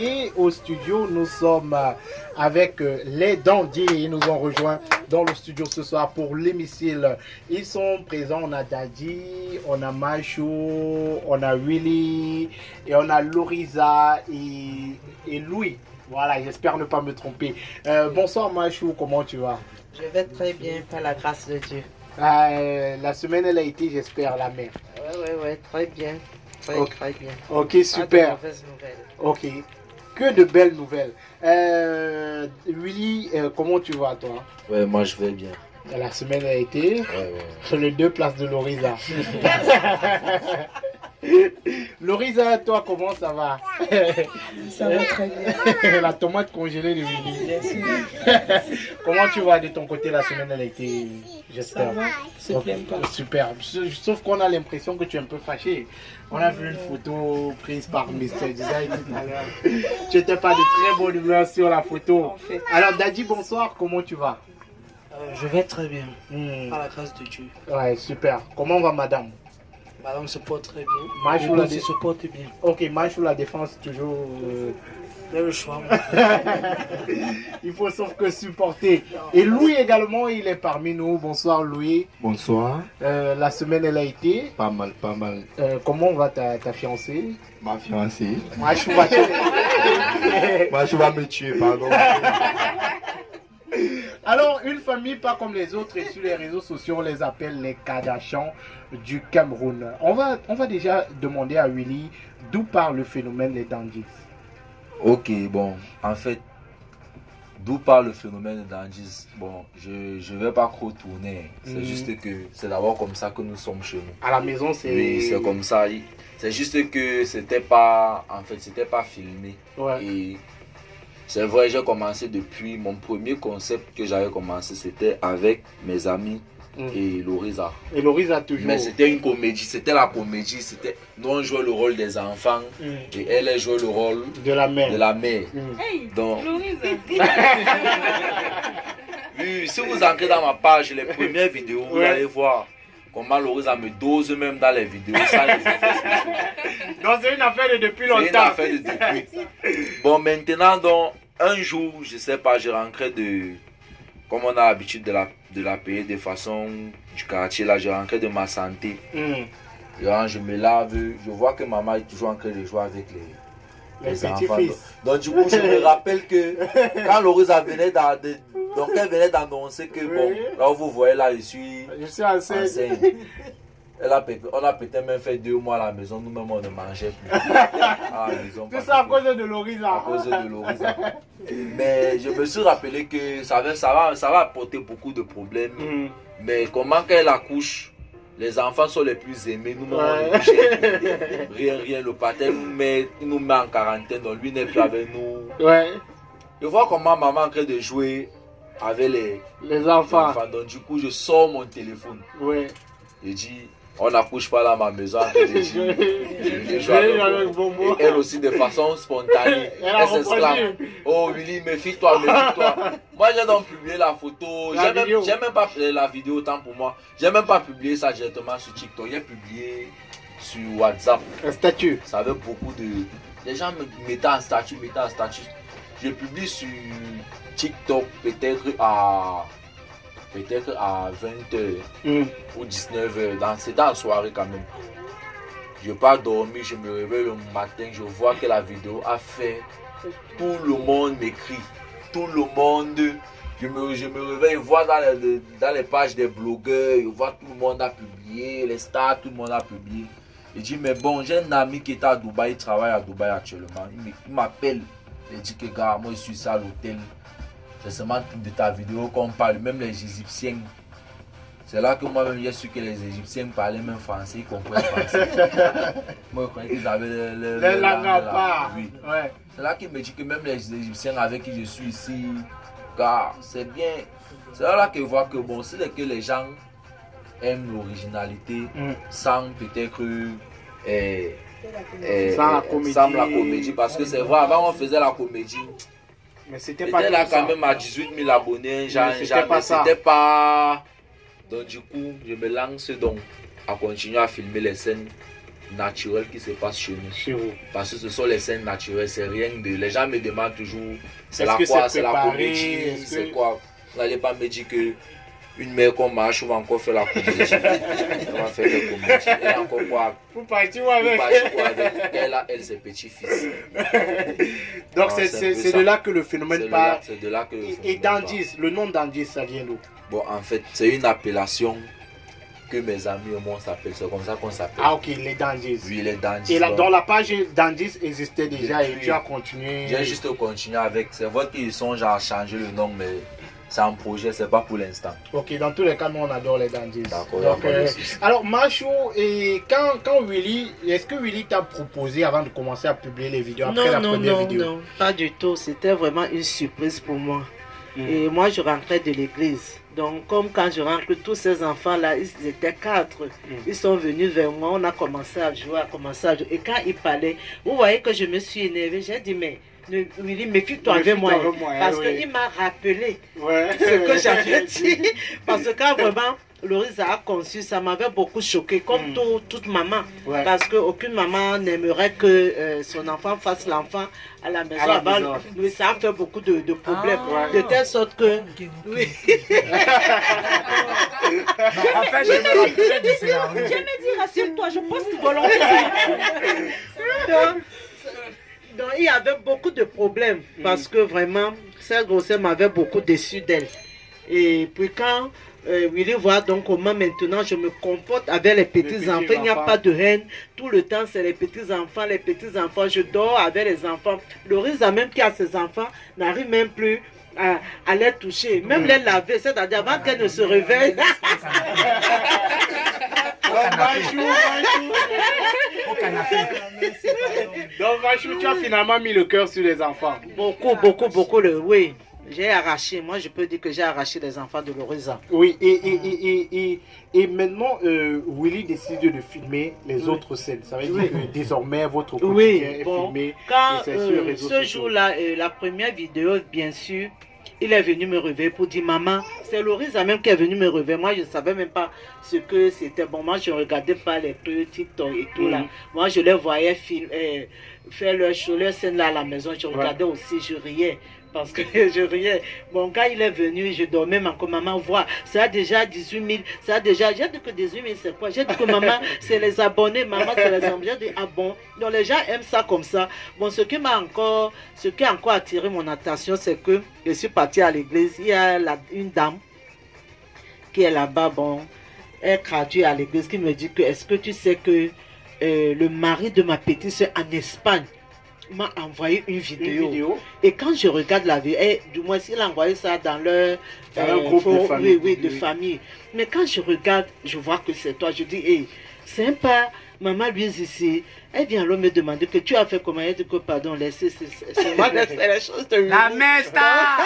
Et au studio, nous sommes avec les Dandy. Ils nous ont rejoints dans le studio ce soir pour l'hémicycle. Ils sont présents. On a Daddy, on a Machou, on a Willy, et on a Loriza et Louis. Voilà, j'espère ne pas me tromper. Bonsoir Machou, comment tu vas? Je vais très bien, par la grâce de Dieu. La semaine, elle a été, j'espère, la mer. Ouais, très bien. Très bien. Ok, super. Pas de mauvaises nouvelles. Ok, que de belles nouvelles. Willy, comment tu vas toi? Ouais, moi je vais bien. La semaine a été sur les 2 places de Loriza. Loriza, toi, comment ça va? Ça va très bien. La tomate congelée de Willy. Comment tu vas de ton côté? La semaine elle a été, j'espère. Ça va, pas. Super. Sauf qu'on a l'impression que tu es un peu fâché. On a vu une photo prise par Mr. Design tout à l'heure. Tu n'étais pas de très bonne humeur sur la photo. Alors Daddy, bonsoir, comment tu vas? Je vais très bien, par la grâce de Dieu. Ouais, super. Comment va madame? Madame se porte très bien. Machou la se porte bien. Ok, Machou la défense toujours. Le choix. Il faut sauf que supporter. Et Louis également, il est parmi nous. Bonsoir Louis. Bonsoir. La semaine elle a été. Pas mal, pas mal. Comment va ta fiancée? Ma fiancée. Machou va Machou va me tuer, pardon. Alors, une famille pas comme les autres, et sur les réseaux sociaux, on les appelle les Kardashians du Cameroun. On va déjà demander à Willy d'où part le phénomène des Dandys. Ok, bon, en fait, d'où part le phénomène des Dandys? Bon, je ne vais pas trop tourner. C'est juste que c'est d'abord comme ça que nous sommes chez nous. À la maison, c'est... Oui, c'est comme ça. C'est juste que c'était pas, en fait, c'était pas filmé. Ouais. Et c'est vrai, j'ai commencé depuis mon premier concept que j'avais commencé, c'était avec mes amis et Loriza. Et Loriza toujours. Mais c'était une comédie, c'était la comédie, c'était nous on jouait le rôle des enfants et elle jouait le rôle de la mère. De la mère. Hey, Donc, Loriza. oui, si vous entrez dans ma page, les premières vidéos, vous allez voir comment Loriza me dose même dans les vidéos. Ça, les effets spéciaux. Donc c'est une affaire de depuis longtemps. C'est une affaire de depuis. Bon, maintenant, donc, un jour, je sais pas, je rentrais de... Comme on a l'habitude de la payer de façon du quartier, là, je rentrais de ma santé. Je me lave, je vois que maman est toujours en train de jouer avec les enfants. Donc, du coup, je me rappelle que quand Loriza venait donc elle venait d'annoncer que, bon, là où vous voyez, là, je suis enceinte. On a peut-être même fait 2 mois à la maison, nous-mêmes on ne mangeait plus. À la maison, tout ça à cause de Loriza. À cause de Loriza. Mais je me suis rappelé que ça va apporter beaucoup de problèmes. Mais comment qu'elle accouche, les enfants sont les plus aimés, nous-mêmes on ne touche rien. Le pater nous met en quarantaine, donc lui n'est plus avec nous. Ouais. Je vois comment maman est en train de jouer avec les enfants. Donc du coup, je sors mon téléphone. Ouais. Je dis, on n'accouche pas dans ma maison. Je joue avec Bombo. Et elle aussi de façon spontanée. Elle s'exclame. Oh Willy, méfie-toi. Moi j'ai donc publié la photo. J'ai même pas la vidéo autant pour moi. J'ai même pas publié ça directement sur TikTok. J'ai publié sur WhatsApp. Un statut. Ça avait beaucoup de... Les gens me mettaient en statut. Je publie sur TikTok peut-être à 20h ou 19h, c'est dans la soirée quand même. Je pars dormir, je me réveille le matin, je vois que la vidéo a fait, tout le monde m'écrit, tout le monde, je me réveille, je vois dans les pages des blogueurs, je vois tout le monde a publié, les stars, tout le monde a publié. Je dis mais bon, j'ai un ami qui est à Dubaï, il travaille à Dubaï actuellement, il m'appelle, il dit que gars, moi je suis ça à l'hôtel. C'est seulement de ta vidéo qu'on parle, même les Égyptiens. C'est là que moi-même j'ai su que les Égyptiens parlaient même français, ils comprenaient français. Moi je croyais qu'ils avaient les langues là. Oui. Ouais. C'est là qu'il me dit que même les Égyptiens avec qui je suis ici, car c'est bien. C'est là que je vois que bon, c'est que les gens aiment l'originalité sans peut-être sans la comédie. Parce que c'est vrai, avant on faisait la comédie. Mais c'était pas là quand même à 18 000 abonnés, c'était pas... Donc du coup, je me lance donc à continuer à filmer les scènes naturelles qui se passent chez nous. Chez vous. Parce que ce sont les scènes naturelles, c'est rien de... Les gens me demandent toujours, c'est Est-ce la que quoi, c'est c'est la préparé, comédie, est-ce c'est que- quoi. Vous n'allez pas me dire que une mère comme Macho va encore faire la comédie. Elle va faire la comédie. Elle a encore quoi? Vous partez où Pour avec? partir quoi avec elle, elle, ses petits-fils. Donc Non, c'est c'est un peu de ça. là que le phénomène C'est part. de là que... le Et phénomène part. Dandis, le nom Dandis, ça vient d'où? Bon, en fait, c'est une appellation que mes amis et moi s'appellent. C'est comme ça qu'on s'appelle. Ah ok, les Dandis. Oui, les dandis. Et là, donc, dans la page Dandis existait déjà et Depuis- tu as continué. J'ai juste continué avec. C'est vrai qu'ils songent à changer le nom, mais c'est un projet, c'est pas pour l'instant. Ok, dans tous les cas, nous on adore les Dandis. D'accord, Donc, y a pas de souci. alors Macho, et quand Willy, est-ce que Willy t'a proposé avant de commencer à publier les vidéos, après la Non, non, première non, vidéo? non, pas du tout. C'était vraiment une surprise pour moi. Mm. Et moi, je rentrais de l'église. Donc, comme quand je rentre, tous ces enfants-là, ils étaient 4. Ils sont venus vers moi, on a commencé à jouer, Et quand ils parlaient, vous voyez que je me suis énervée. J'ai dit, mais Willy, méfie-toi avec moi. Méfie-toi avec moi, Parce oui. qu'il m'a rappelé Ouais. ce que j'avais dit. Parce que quand vraiment Loris a conçu, ça m'avait beaucoup choqué, comme toute maman. Ouais. Parce qu'aucune maman n'aimerait que son enfant fasse l'enfant à la maison. À la Avant, maison. oui, ça a fait beaucoup de problèmes. Ah. De telle sorte que... Oui. En fait, je me rappelais de cela. Je me dis, rassure-toi, je pense que volontairement. Donc, il y avait beaucoup de problèmes parce que vraiment, cette grossesse m'avait beaucoup déçu d'elle. Et puis quand Willy voit donc comment maintenant je me comporte avec les petits-enfants, il n'y a enfants. pas de haine. Tout le temps, c'est les petits-enfants, je dors avec les enfants. Lorisa, même qui a ses enfants, n'arrive même plus à les toucher, même les laver, c'est-à-dire avant qu'elle ne se réveille. Au canapé. Donc Machou, tu as finalement mis le cœur sur les enfants. Beaucoup, oui. J'ai arraché, moi je peux dire que j'ai arraché les enfants de Lorisa. Oui, et maintenant, Willy décide de filmer les autres scènes. Ça veut dire que désormais, votre quotidien Oui, est bon, filmé. quand et c'est sur les réseaux ce sociaux. jour-là, la première vidéo, bien sûr, il est venu me réveiller pour dire, maman, c'est Lorisa même qui est venu me réveiller. Moi, je ne savais même pas ce que c'était. Bon, moi, je ne regardais pas les trucs TikTok et tout là. Moi, je les voyais faire leur show, leur scène là à la maison. Je regardais aussi, je riais. Parce que je riais. Bon, quand il est venu, je dormais, ma maman voit, ça a déjà 18 000, ça a déjà, j'ai dit que 18 000 c'est quoi? J'ai dit que maman, c'est les abonnés, maman, c'est les abonnés. J'ai dit, ah bon? Donc les gens aiment ça comme ça. Bon, ce qui a encore attiré mon attention, c'est que je suis partie à l'église, il y a une dame qui est là-bas, bon, elle traduit à l'église, qui me dit que, est-ce que tu sais que le mari de ma petite soeur en Espagne m'a envoyé une vidéo. Et quand je regarde la vidéo, du moins s'il a envoyé ça dans leur groupe de famille. Oui, de famille. Mais quand je regarde, je vois que c'est toi. Je dis, hey, sympa, maman lui ici. Elle vient alors me demander que tu as fait comment. Elle dit que pardon, laissez, c'est moi, c'est les choses de La mesta.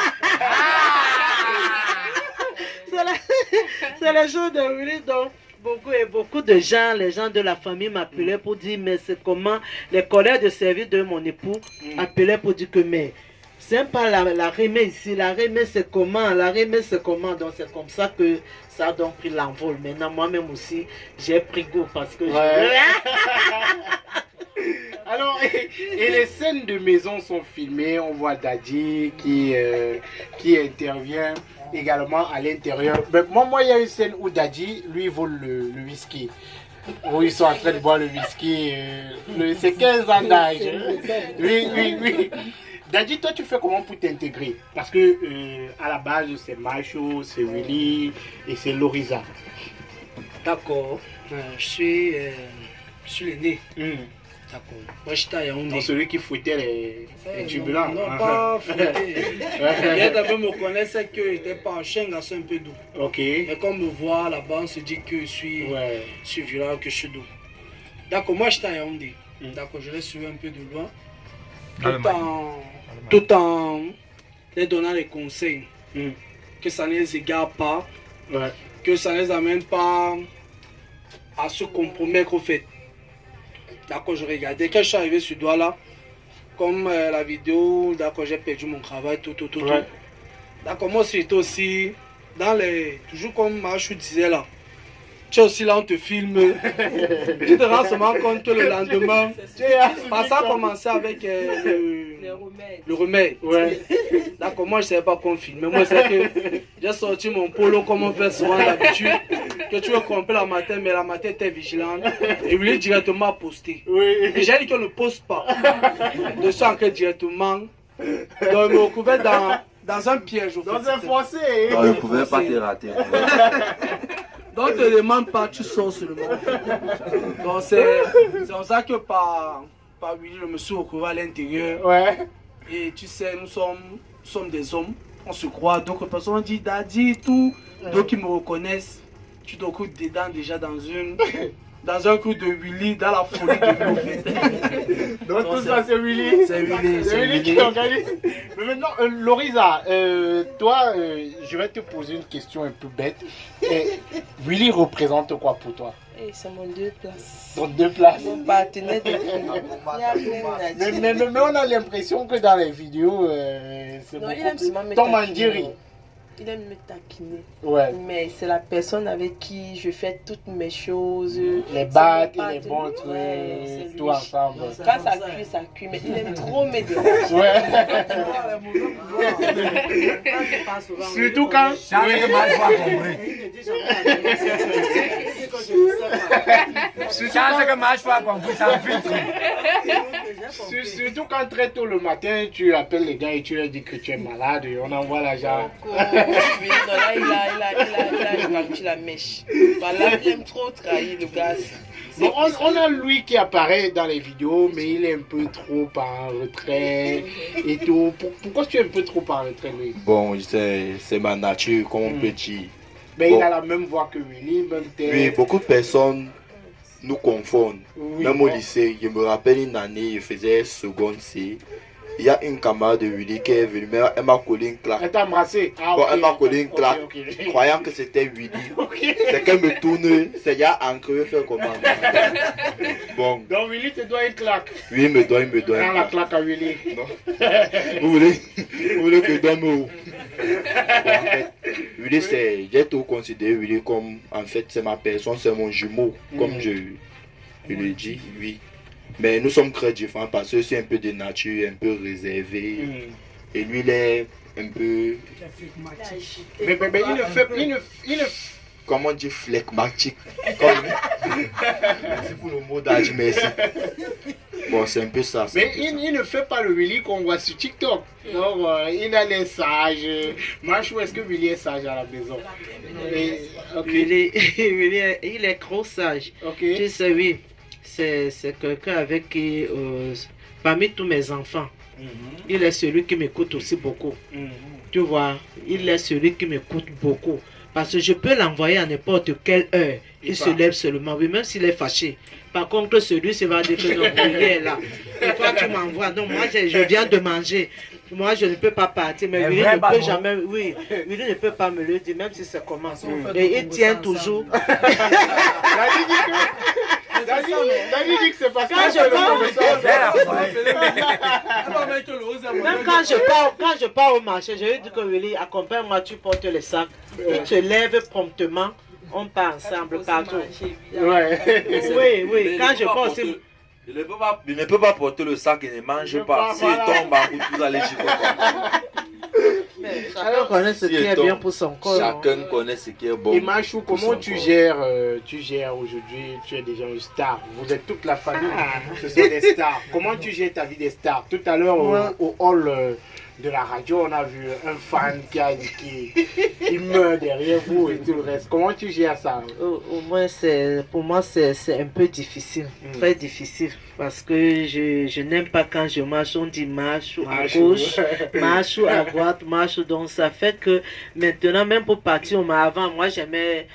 c'est les choses de Willy, donc. Beaucoup de gens, les gens de la famille m'appelaient pour dire, mais c'est comment, les collègues de service de mon époux appelaient pour dire que, mais c'est pas la remée ici, la remée c'est comment, donc c'est comme ça que ça a donc pris l'envol. Maintenant, moi-même aussi, j'ai pris goût parce que Alors, et les scènes de maison sont filmées, on voit Daddy qui intervient également à l'intérieur. Moi, il y a une scène où Daddy, lui, vole le whisky. Où ils sont en train de boire le whisky. C'est 15 ans d'âge. Oui. Daddy, toi, tu fais comment pour t'intégrer? Parce que à la base, c'est Macho, c'est Willy et c'est Lorisa. D'accord. Je suis l'aîné. D'accord. Moi, j'étais à Yaoundé. Donc, celui qui fouettait les turbulents. Non, pas fouetté. Il d'abord me connaissait que j'étais pas un chien garçon un peu doux. Ok. Mais quand on me voit là-bas, on se dit que je suis violent, que je suis doux. D'accord, moi j'étais à Yaoundé. D'accord, je l'ai suivi un peu de loin. Tout en les donnant des conseils. Que ça ne les égare pas. Que ça ne les amène pas à se compromettre au fait. D'accord, je regardais. Quand je suis arrivé sur doigt là, comme la vidéo, d'accord, j'ai perdu mon travail, tout. D'accord, moi aussi, j'étais aussi dans les. Toujours comme Machou disait là, tu es aussi là, on te filme. Tu te rends seulement compte que le lendemain, parce que ça a commencé avec le remède. Ouais. D'accord, moi je ne savais pas qu'on filmait. Moi c'est que j'ai sorti mon polo comme on fait souvent d'habitude. Que tu veux compter la matin, mais la matin était vigilante. Et lui directement posté. Oui. Et j'ai dit qu'on ne poste pas. De ça en que directement. Donc il me retrouvait dans un piège. Dans un fossé. Non, je ne pouvais pas te rater. Donc, ne te demande pas, tu sors seulement. Donc, c'est pour ça que par Willy, je me suis retrouvé à l'intérieur. Ouais. Et tu sais, nous sommes des hommes, on se croit. D'autres personnes disent Daddy, tout. Donc, ils me reconnaissent. Tu te retrouves dedans déjà dans un coup de Willy, dans la folie de Willy. Donc tout ça c'est Willy. C'est Willy. C'est Willy qui organise. Mais maintenant, Lorisa, toi, je vais te poser une question un peu bête. Willy représente quoi pour toi? C'est mon 2 places. Ton 2 places. Mon partenaire de vie. Mais on a l'impression que dans les vidéos, c'est Non, il beaucoup aime plus... seulement me Tom taquiner. Mandiri. Il aime me taquiner. Ouais. Mais c'est la personne avec qui je fais toutes mes choses. Les bacs C'est mon et les bons partenaire. Ouais, c'est trucs, lui. tout ensemble. Quand ça cuit, mais il aime trop me déranger. Ouais. Surtout quand... Surtout quand très tôt le matin, tu appelles les gars et tu leur dis que tu es malade et on envoie l'argent. Oui, non, là, il a battu la mèche. Voilà, il aime trop trahir le gars. Bon, on a lui qui apparaît dans les vidéos, mais il est un peu trop en retrait et tout. Pourquoi tu es un peu trop en retrait, lui? Bon, c'est ma nature, comme on peut dire. Mais Bon. il a la même voix que Willy, même tête. Oui, beaucoup de personnes nous confondent. Oui, Même au bon. lycée, je me rappelle une année, je faisais seconde C. Il y a une camarade de Willy qui est venue, mais elle m'a collé une claque. Elle t'a embrassé. Ah, Bon, ok. elle m'a collé une claque, Ok, ok. croyant que c'était Willy. Ok. C'est qu'elle me tourne, c'est déjà ancré, faire comment. Bon, Donc Willy te doit une claque. lui il me doit une Prends la claque. claque à Willy. Non. Vous voulez que je donne où? Bon, en fait, Willy, j'ai tout considéré Willy comme, en fait, c'est ma personne, c'est mon jumeau, comme je le dis, oui. Mais nous sommes très différents parce que je suis un peu de nature, un peu réservé. Et lui, il est un peu, Mais il ne comment on dit, phlegmatique. Merci pour le mot d'âge, merci. Bon, c'est un peu ça. c'est Mais un peu ça. il ne fait pas le Willy qu'on voit sur TikTok. Donc, il a les sages. Machou, est-ce que Willy est sage à la maison? Ok. Willy, il est trop sage. Ok. Tu sais, oui, c'est quelqu'un avec qui, parmi tous mes enfants, il est celui qui m'écoute aussi beaucoup. Tu vois, il est celui qui m'écoute beaucoup. Parce que je peux l'envoyer à n'importe quelle heure. Il se lève seulement, oui, même s'il est fâché. Par contre, celui-ci va dire que non, il est là. Et toi, tu m'envoies. Non, moi, je viens de manger. Moi, je ne peux pas partir. Mais Willy ne peut jamais, oui, Willy ne peut pas me le dire, même si ça commence. Et il tient toujours. Dani dit que c'est parce que Quand je pars, même quand je pars au marché, je lui dis que Willy, accompagne-moi, tu portes le sac. Il te lève promptement, on part ensemble partout. Ouais. Oui, quand je pars aussi. Il ne peut pas porter le sac et ne mange pas. S'il tombe en route, vous allez Chacun connaît ce qui est bien pour son corps. Chacun connaît ce qui est bon. Et Machou, pour comment son tu corps. gères aujourd'hui? Tu es déjà une star. Vous êtes toute la famille. Ce sont des stars. Comment tu gères ta vie des stars? Tout à l'heure, au hall de la radio, on a vu un fan qui meurt derrière vous et tout le reste. Comment tu gères ça? Au moins, pour moi, c'est un peu difficile, très difficile. Parce que je n'aime pas quand je marche, on dit marche à gauche, marche à droite, marche. Donc ça fait que maintenant, même pour partir, avant, moi j'aimais,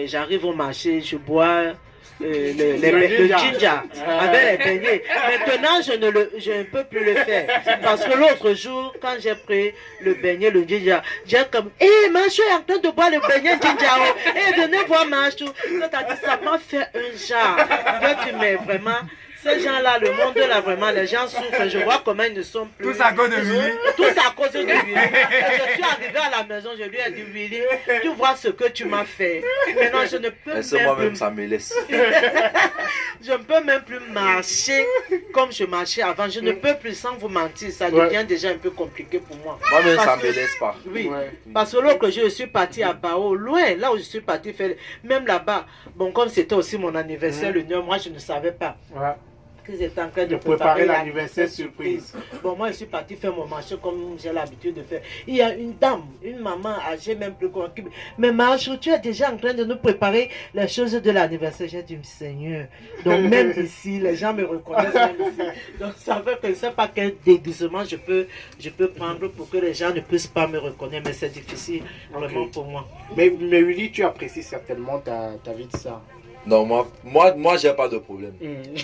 j'arrive au marché, je bois le ginger avec les beignets. Maintenant, je ne peux plus le faire. Parce que l'autre jour, quand j'ai pris le beignet, le ginger, j'ai comme, hé, Machou est en train de boire le beignet ginger. Hé, venez voir Machou. Ça m'a fait un genre. Donc, mais vraiment, Ces gens-là, le monde là, vraiment, les gens souffrent. Je vois comment ils ne sont plus. Tout ça à cause de Willy. Tout ça à cause de Willy. Je suis arrivé à la maison, je lui ai dit, Willy, tu vois ce que tu m'as fait. Maintenant, je ne peux Laisse-moi même même, ça me laisse. je ne peux même plus marcher comme je marchais avant. Je ne peux plus, sans vous mentir, ça devient déjà un peu compliqué pour moi. Moi-même, ça Parce me que- laisse pas. Oui, parce que lorsque je suis parti à Pao, loin, là où je suis parti faire, même là-bas, bon, comme c'était aussi mon anniversaire, le 9, moi je ne savais pas qu'ils étaient en train de préparer l'anniversaire surprise. Bon, moi je suis parti faire mon marché comme j'ai l'habitude de faire. Il y a une dame, une maman âgée, même plus convaincue. Mais Marchou, tu es déjà en train de nous préparer les choses de l'anniversaire. J'ai dit, Seigneur. Donc même ici, les gens me reconnaissent même ici. Donc ça fait que je ne sais pas quel déguisement je peux prendre pour que les gens ne puissent pas me reconnaître. Mais c'est difficile vraiment pour moi. Mais Willy, tu apprécies certainement ta vie de ça. Non, moi j'ai pas de problème.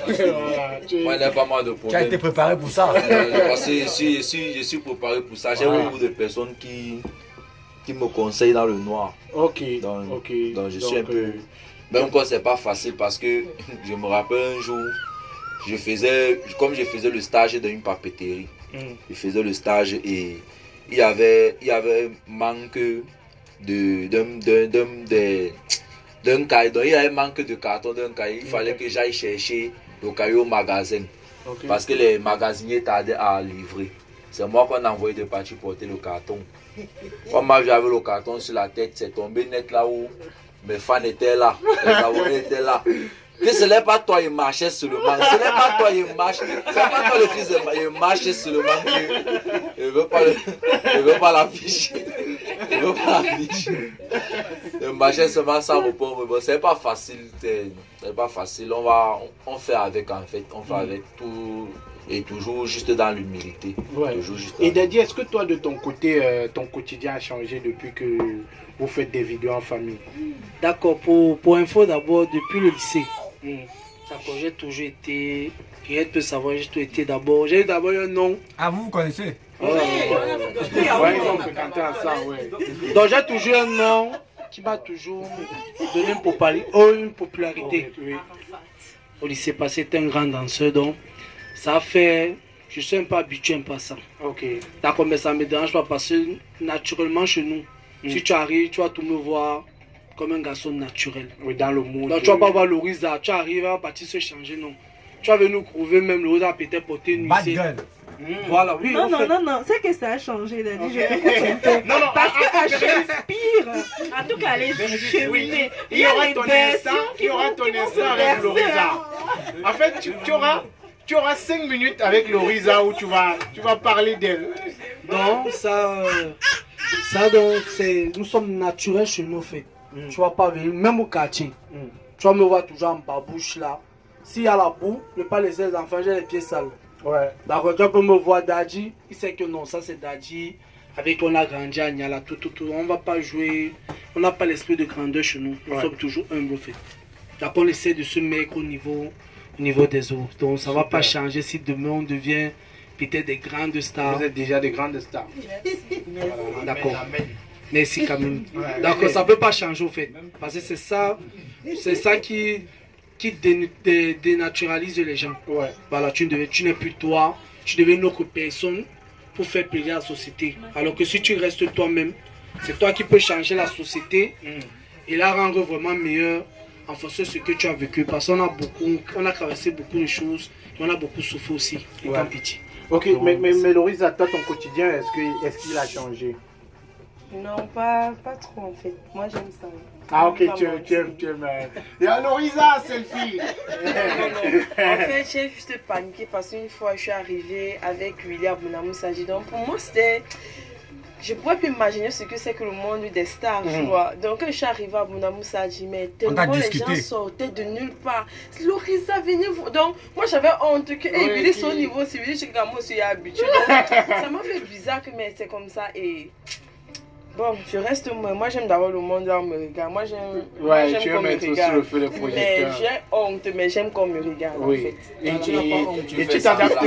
Voilà, Moi, il n'y a pas mal de Tu as été problème. préparé pour ça. Parce que si je suis préparé pour ça, j'ai beaucoup de personnes qui me conseillent dans le noir. Ok, Donc, ok. donc je suis un peu... Même quand c'est pas facile parce que je me rappelle un jour, comme je faisais le stage dans une papeterie, je faisais le stage et il y avait manque d'un cahier. Donc il y avait manque de carton d'un cahier. Il fallait que j'aille chercher le cahier au magasin parce que les magasiniers tardaient à livrer. C'est moi qu'on a envoyé de partir porter le carton. Quand moi j'avais le carton sur la tête, c'est tombé net là où mes fans étaient là, les abonnés étaient là. Que ce n'est pas toi, il marchait seulement. Ce n'est pas toi, il marche. Ce n'est pas toi le fils de il marchait seulement. Il ne veut pas l'afficher. Il veut pas l'afficher. Il marchait seulement sans repos. Mais bon, c'est pas facile. C'est pas facile. On fait avec en fait. On fait avec tout. Et toujours juste dans l'humilité. Ouais. Et Daddy, est-ce que toi, de ton côté, ton quotidien a changé depuis que vous faites des vidéos en famille? D'accord, pour info d'abord, depuis le lycée, d'accord, j'ai toujours été, rien ne peut savoir, j'ai toujours été d'abord, j'ai eu d'abord un nom. Ah, vous connaissez? Ouais, ils ont fréquenté ensemble, ouais. Donc j'ai toujours un nom qui m'a toujours donné une popularité. Oui. Au lycée, parce que c'était un grand danseur, donc ça fait, je suis un peu habitué un peu à ça. Ok. D'accord, mais ça ne me dérange pas parce que naturellement chez nous, si tu arrives, tu vas tout me voir comme un garçon naturel. Oui, dans le monde. Donc tu vas pas voir Lorisa, tu arrives à partir se changer, non. Tu vas venir trouver même Lorisa peut-être porter une Bad musée. girl. Voilà, oui. Non, en fait. non, c'est que ça a changé, Daddy. Je vais te conter. Parce qu'à Shakespeare, en tout cas, les cheminées, Il y aura ton instant avec Lorisa. En fait, tu auras 5 minutes avec Lorisa où tu vas parler d'elle. Non, ça donc, nous sommes naturels chez nous, en fait. Tu vas pas venir, même au quartier. Tu vas me voir toujours en babouche là. S'il y a la boue, ne pas laisser les enfants, j'ai les pieds sales. Ouais. D'accord, tu peux me voir Daddy, il sait que non, ça c'est Daddy. Avec on a grandi à Niala, tout. On va pas jouer, on n'a pas l'esprit de grandeur chez nous. Nous sommes toujours humbles, en fait. D'accord, on essaie de se mettre au niveau des autres. Donc ça va pas changer si demain on devient peut-être des grandes stars. Vous êtes déjà des grandes stars. Voilà, d'accord. Merci quand même. D'accord, ça peut pas changer au fait. Parce que c'est ça qui dénaturalise les gens. Ouais. Voilà, tu n'es plus toi, tu deviens une autre personne pour faire plaisir à la société. Alors que si tu restes toi-même, c'est toi qui peux changer la société et la rendre vraiment meilleure en fonction de ce que tu as vécu. Parce qu'on a traversé beaucoup de choses et on a beaucoup souffert aussi, étant petit. Ok, mais Lorisa, toi, ton quotidien, est-ce qu'il a changé? Non, pas trop en fait. Moi j'aime ça. Ah ok, tu aimes. Il y a Lorisa, selfie. En fait, j'ai juste paniqué parce qu'une fois je suis arrivée avec William Bounamoussagi. Donc pour moi c'était... Je pourrais plus imaginer ce que c'est que le monde des stars, tu vois. Donc quand je suis arrivée à Bounamoussagi, mais tellement les gens sortaient de nulle part. Lorisa, venez vous... Donc moi j'avais honte que Willy soit au niveau civil, je suis comme moi aussi habituée. Donc ça m'a fait bizarre que mais c'est comme ça et... Bon, je reste moi j'aime d'abord le monde là on me regarde. Moi j'aime tu veux mettre aussi le feu des projecteurs. Mais j'ai honte, mais j'aime qu'on me regarde en fait. Et tu t'adaptes.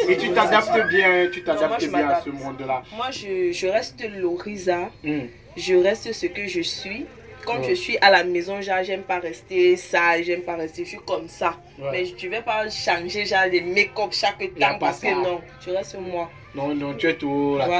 Et tu t'adaptes bien, à ce monde-là. Moi je reste Lorisa, je reste ce que je suis. Quand je suis à la maison, genre, j'aime pas rester sale, j'aime pas rester, je suis comme ça. Mais je vais pas changer, genre, les make-up chaque temps parce que non, je reste moi. Non, tu es tout là. Voilà.